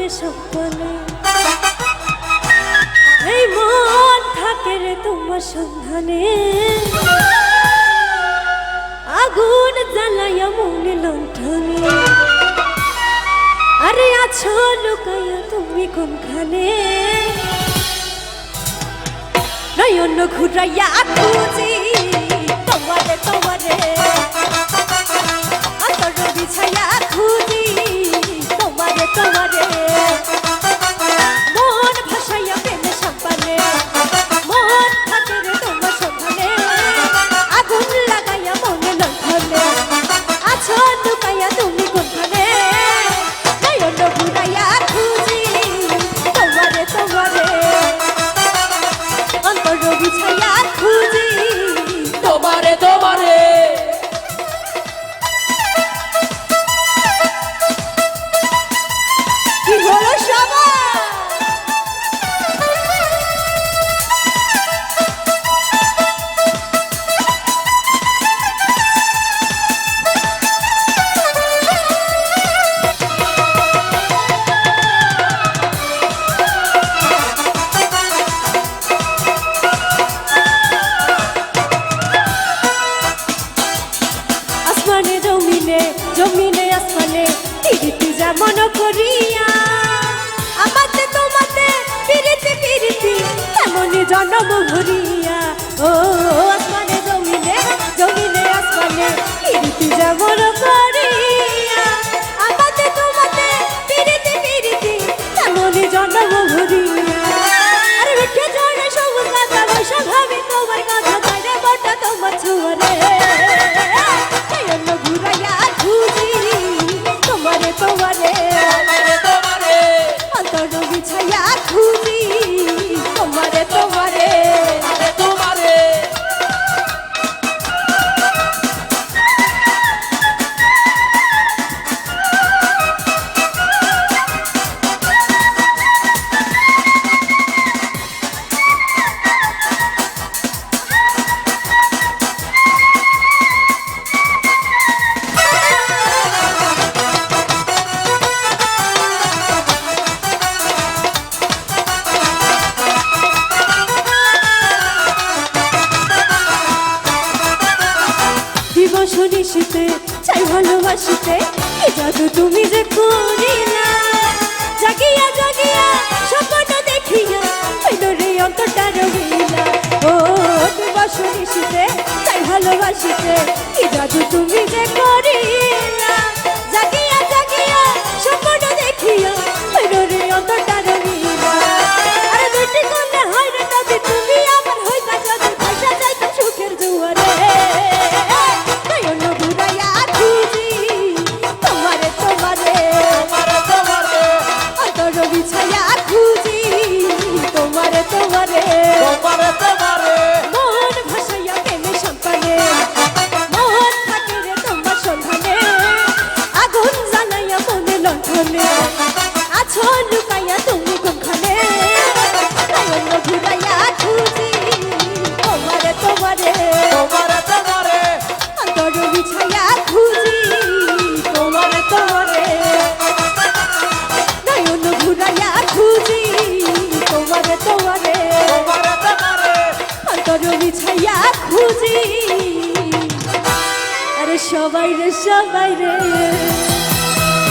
প্রেমে সপনে এই মন থাকে রে তোমার সন্ধানে আগুন জ্বালাইয়া মনে লণ্ঠনে আরে আছো লুকাইয়া তুমি কোনখানে নয়ন ঘুরাইয়া খুঁজি তোমারে তোমারে আতর বিছাইয়া খুঁজি তোমারে তোমারে মন ভাসাইয়া প্রেমে সপনে মন থাকে রে তোমার সন্ধানে আগুন লাগাইয়া মনে লণ্ঠনে আছো লুকাইয়া তুমি কোনখানে নয়ন ঘুরাইয়া খুঁজি তোমারে তোমারে অন্তর বিছাইয়া খুঁজি তোমারে তোমারে কি হলো সবাই আসমানে জমিনে জমিনে আসমানে পিরিতি যেমন করিয়া আমাতে তোমাতে পিরিতি পিরিতি তেমনি জন্ম ভরিয়া ও আসমানে জমিনে জমিনে আসমানে পিরিতি যেমন করিয়া আমাতে তোমাতে পিরিতি পিরিতি তেমনি জন্ম ভরিয়া আরে উঠে জড়ে সবুজ গাছা বৈশা ভাবি তোমার কথা তারে বটা তোমার ছোঁয়ারে ঘুরাইয়া খুঁজি তোমারে তোমারে তোমারে তোমারে অন্তর বিছাইয়া খুঁজি তোমারে তোমারে তোমারে দিবস নিশিতে চাই ভালোবাসিতে কি জাদু তুমি যে করিলা জাগিয়া জাগিয়া স্বপ্ন দেখিয়া হইল রে অন্তরটা রহিলা ও দিবস নিশিতে চাই ভালোবাসিতে কি জাদু তুমি যে করিলা জাগিয়া জাগিয়া স্বপ্ন দেখিয়া হইল রে অন্তরটা রহিলা আরে দুটি কন্যা হয় রে তবে তুমি আমার হইতা যদি পয়সা চাইতা সুখের জুয়ারে নয়ন ঘুরাইয়া খুঁজি তোমারে তোমারে তোমারে তোমারে অন্তর বিছাইয়া খুঁজি তোমারে তোমারে তোমারে তোমারে মন ভাসাইয়া প্রেমে সপনে মন থাকে রে তোমার সন্ধানে আগুন জ্বালাইয়া মনে লণ্ঠনে আছো লুকাইয়া তুমি কোনখানে নয়ন ঘুরাইয়া খুঁজি তোমারে তোমারে তোমারে তোমারে অন্তর বিছাইয়া খুঁজি তোমারে তোমারে নয়ন ঘুরাইয়া খুঁজি তোমারে তোমারে তোমারে তোমারে অন্তর বিছাইয়া খুঁজি আরে সবাই রে